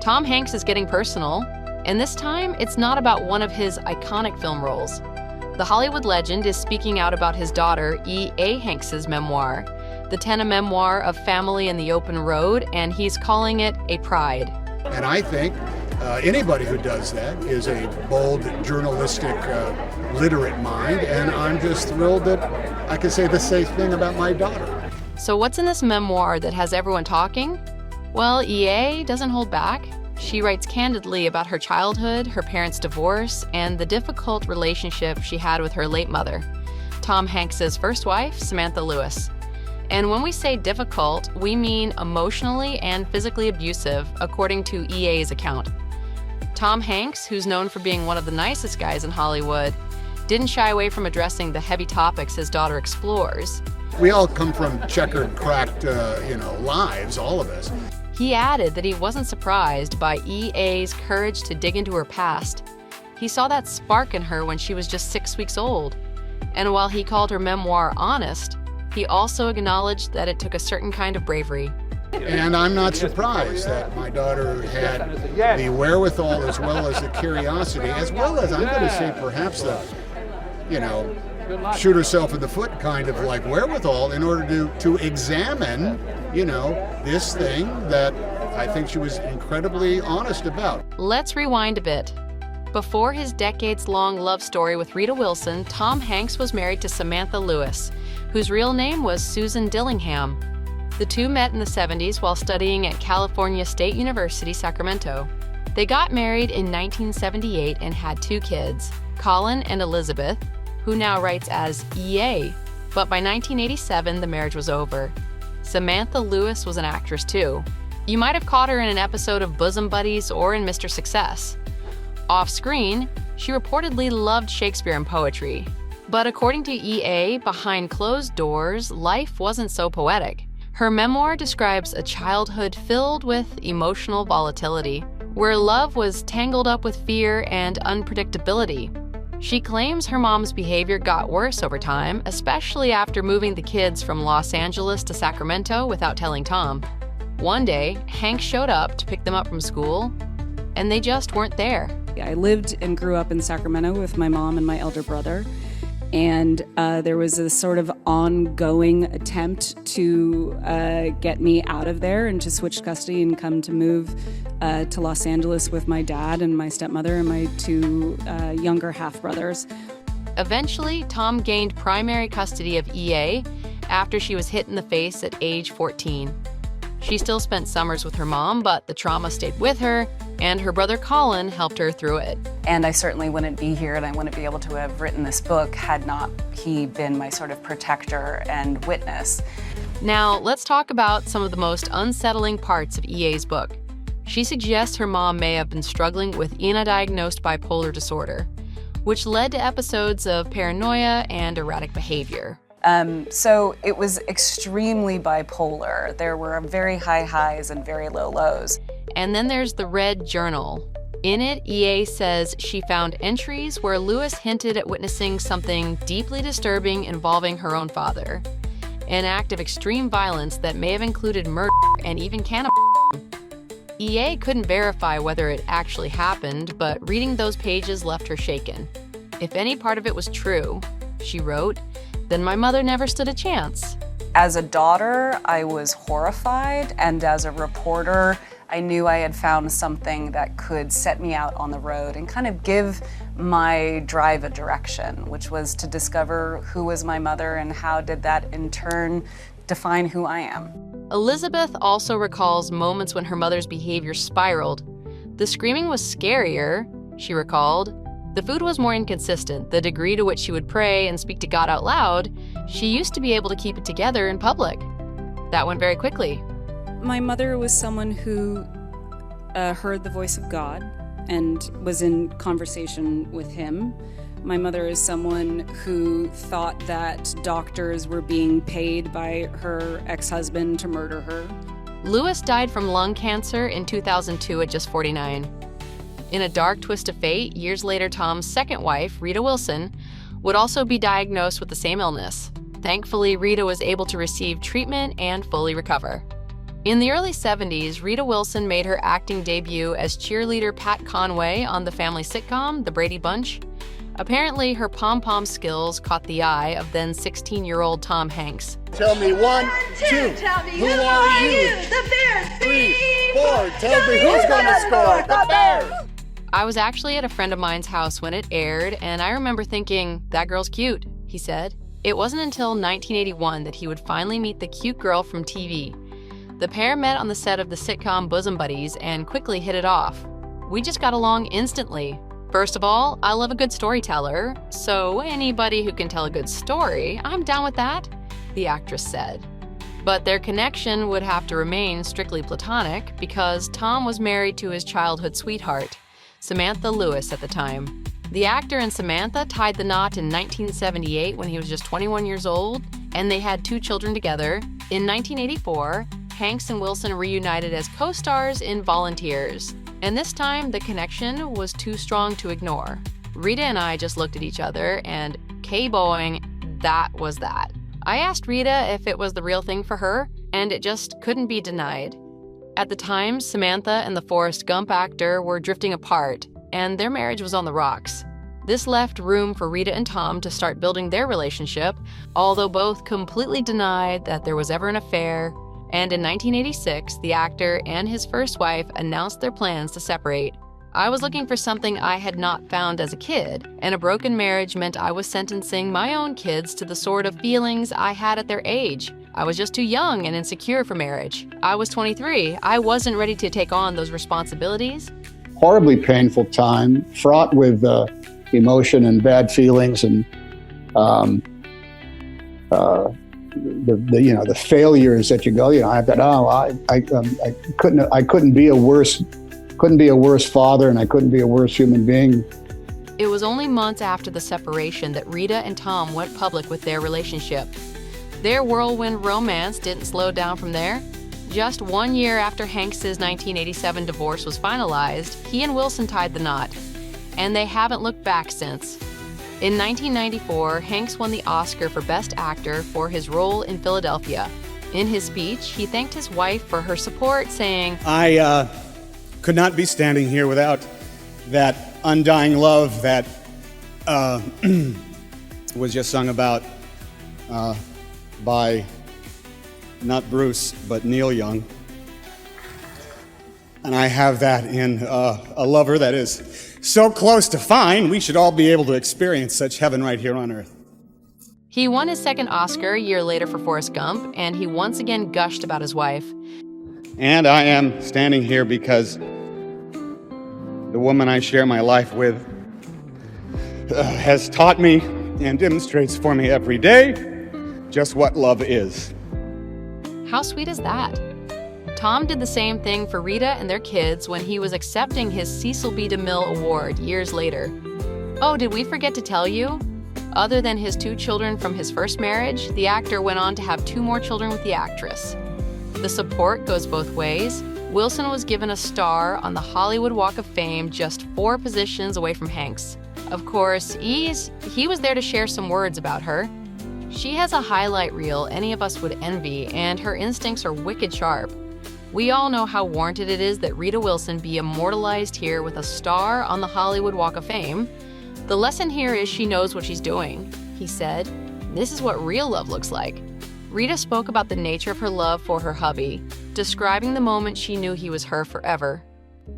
Tom Hanks is getting personal, and this time it's not about one of his iconic film roles. The Hollywood legend is speaking out about his daughter, E.A. Hanks's memoir, the Tenna Memoir of Family in the Open Road, and he's calling it a pride. And I think anybody who does that is a bold, journalistic, literate mind, and I'm just thrilled that I can say the same thing about my daughter. So what's in this memoir that has everyone talking? Well, E.A. doesn't hold back. She writes candidly about her childhood, her parents' divorce, and the difficult relationship she had with her late mother, Tom Hanks's first wife, Samantha Lewis. And when we say difficult, we mean emotionally and physically abusive, according to E.A.'s account. Tom Hanks, who's known for being one of the nicest guys in Hollywood, didn't shy away from addressing the heavy topics his daughter explores. We all come from checkered, cracked, lives, all of us. He added that he wasn't surprised by E.A.'s courage to dig into her past. He saw that spark in her when she was just 6 weeks old. And while he called her memoir honest, he also acknowledged that it took a certain kind of bravery. And I'm not surprised that my daughter had the wherewithal as well as the curiosity, as well as, I'm going to say, perhaps the, shoot herself in the foot kind of like wherewithal in order to examine, this thing that I think she was incredibly honest about. Let's rewind a bit. Before his decades-long love story with Rita Wilson, Tom Hanks was married to Samantha Lewis, whose real name was Susan Dillingham. The two met in the 70s while studying at California State University, Sacramento. They got married in 1978 and had 2 kids, Colin and Elizabeth, who now writes as E.A. But by 1987, the marriage was over. Samantha Lewis was an actress too. You might have caught her in an episode of Bosom Buddies or in Mr. Success. Off-screen, she reportedly loved Shakespeare and poetry. But according to E.A., behind closed doors, life wasn't so poetic. Her memoir describes a childhood filled with emotional volatility, where love was tangled up with fear and unpredictability. She claims her mom's behavior got worse over time, especially after moving the kids from Los Angeles to Sacramento without telling Tom. One day, Hank showed up to pick them up from school, and they just weren't there. I lived and grew up in Sacramento with my mom and my elder brother, and there was a sort of ongoing attempt to get me out of there and to switch custody and come to move to Los Angeles with my dad and my stepmother and my 2 younger half-brothers. Eventually, Tom gained primary custody of E.A. after she was hit in the face at age 14. She still spent summers with her mom, but the trauma stayed with her, and her brother Colin helped her through it. And I certainly wouldn't be here, and I wouldn't be able to have written this book had not he been my sort of protector and witness. Now, let's talk about some of the most unsettling parts of E.A.'s book. She suggests her mom may have been struggling with undiagnosed bipolar disorder, which led to episodes of paranoia and erratic behavior. So it was extremely bipolar. There were very high highs and very low lows. And then there's the Red Journal. In it, E.A. says she found entries where Lewis hinted at witnessing something deeply disturbing involving her own father, an act of extreme violence that may have included murder and even cannibalism. E.A. couldn't verify whether it actually happened, but reading those pages left her shaken. If any part of it was true, she wrote, then my mother never stood a chance. As a daughter, I was horrified, and as a reporter, I knew I had found something that could set me out on the road and kind of give my drive a direction, which was to discover who was my mother and how did that in turn define who I am. Elizabeth also recalls moments when her mother's behavior spiraled. The screaming was scarier, she recalled. The food was more inconsistent. The degree to which she would pray and speak to God out loud, she used to be able to keep it together in public. That went very quickly. My mother was someone who heard the voice of God and was in conversation with him. My mother is someone who thought that doctors were being paid by her ex-husband to murder her. Lewis died from lung cancer in 2002 at just 49. In a dark twist of fate, years later, Tom's second wife, Rita Wilson, would also be diagnosed with the same illness. Thankfully, Rita was able to receive treatment and fully recover. In the early 70s, Rita Wilson made her acting debut as cheerleader Pat Conway on the family sitcom The Brady Bunch. Apparently, her pom-pom skills caught the eye of then 16-year-old Tom Hanks. Tell me 1, 2, Tell me who are you? The Bears. 3, 4, tell me who's going to score? The Bears! I was actually at a friend of mine's house when it aired, and I remember thinking, that girl's cute, he said. It wasn't until 1981 that he would finally meet the cute girl from TV. The pair met on the set of the sitcom Bosom Buddies and quickly hit it off. We just got along instantly. First of all, I love a good storyteller, so anybody who can tell a good story, I'm down with that, the actress said. But their connection would have to remain strictly platonic because Tom was married to his childhood sweetheart, Samantha Lewis at the time. The actor and Samantha tied the knot in 1978 when he was just 21 years old, and they had 2 children together. In 1984, Hanks and Wilson reunited as co-stars in Volunteers, and this time the connection was too strong to ignore. Rita and I just looked at each other and, K-boing, that was that. I asked Rita if it was the real thing for her, and it just couldn't be denied. At the time, Samantha and the Forrest Gump actor were drifting apart, and their marriage was on the rocks. This left room for Rita and Tom to start building their relationship, although both completely denied that there was ever an affair. And in 1986, the actor and his first wife announced their plans to separate. I was looking for something I had not found as a kid, and a broken marriage meant I was sentencing my own kids to the sort of feelings I had at their age. I was just too young and insecure for marriage. I was 23. I wasn't ready to take on those responsibilities. Horribly painful time, fraught with emotion and bad feelings, and the failures that you go. I thought, I couldn't be a worse father, and I couldn't be a worse human being. It was only months after the separation that Rita and Tom went public with their relationship. Their whirlwind romance didn't slow down from there. Just 1 year after Hanks' 1987 divorce was finalized, he and Wilson tied the knot, and they haven't looked back since. In 1994, Hanks won the Oscar for Best Actor for his role in Philadelphia. In his speech, he thanked his wife for her support, saying, I could not be standing here without that undying love that was just sung about by not Bruce, but Neil Young. And I have that in a lover that is so close to fine, we should all be able to experience such heaven right here on earth. He won his second Oscar a year later for Forrest Gump, and he once again gushed about his wife. And I am standing here because the woman I share my life with has taught me and demonstrates for me every day just what love is. How sweet is that? Tom did the same thing for Rita and their kids when he was accepting his Cecil B. DeMille Award years later. Oh, did we forget to tell you? Other than his 2 children from his first marriage, the actor went on to have 2 more children with the actress. The support goes both ways. Wilson was given a star on the Hollywood Walk of Fame just 4 positions away from Hanks. Of course, he was there to share some words about her. She has a highlight reel any of us would envy, and her instincts are wicked sharp. We all know how warranted it is that Rita Wilson be immortalized here with a star on the Hollywood Walk of Fame. The lesson here is she knows what she's doing, he said. This is what real love looks like. Rita spoke about the nature of her love for her hubby, describing the moment she knew he was her forever.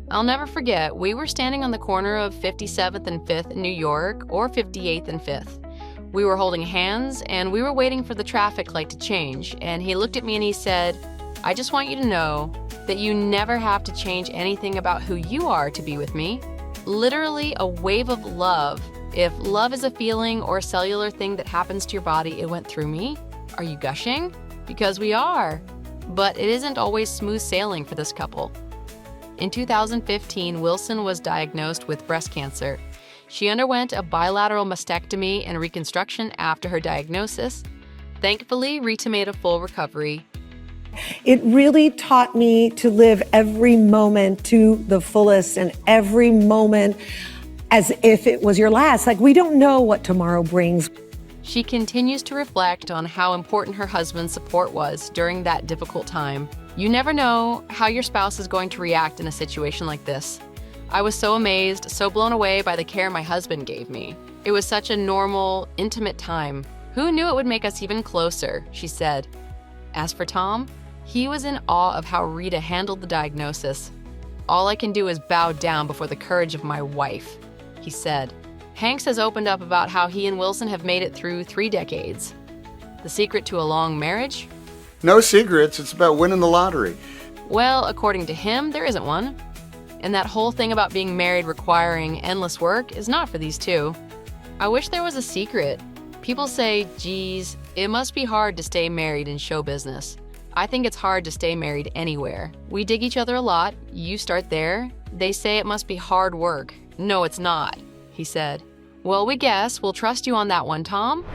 I'll never forget, we were standing on the corner of 57th and 5th in New York, or 58th and 5th. We were holding hands, and we were waiting for the traffic light to change, and he looked at me and he said, I just want you to know that you never have to change anything about who you are to be with me. Literally a wave of love. If love is a feeling or a cellular thing that happens to your body, it went through me. Are you gushing? Because we are. But it isn't always smooth sailing for this couple. In 2015, Wilson was diagnosed with breast cancer. She underwent a bilateral mastectomy and reconstruction after her diagnosis. Thankfully, Rita made a full recovery. It really taught me to live every moment to the fullest and every moment as if it was your last. Like, we don't know what tomorrow brings. She continues to reflect on how important her husband's support was during that difficult time. You never know how your spouse is going to react in a situation like this. I was so amazed, so blown away by the care my husband gave me. It was such a normal, intimate time. Who knew it would make us even closer, she said. As for Tom, he was in awe of how Rita handled the diagnosis. All I can do is bow down before the courage of my wife, he said. Hanks has opened up about how he and Wilson have made it through 3 decades. The secret to a long marriage? No secrets, it's about winning the lottery. Well, according to him, there isn't one. And that whole thing about being married requiring endless work is not for these two. I wish there was a secret. People say, geez, it must be hard to stay married in show business. I think it's hard to stay married anywhere. We dig each other a lot. You start there. They say it must be hard work. No, it's not, he said. Well, we guess. We'll trust you on that one, Tom.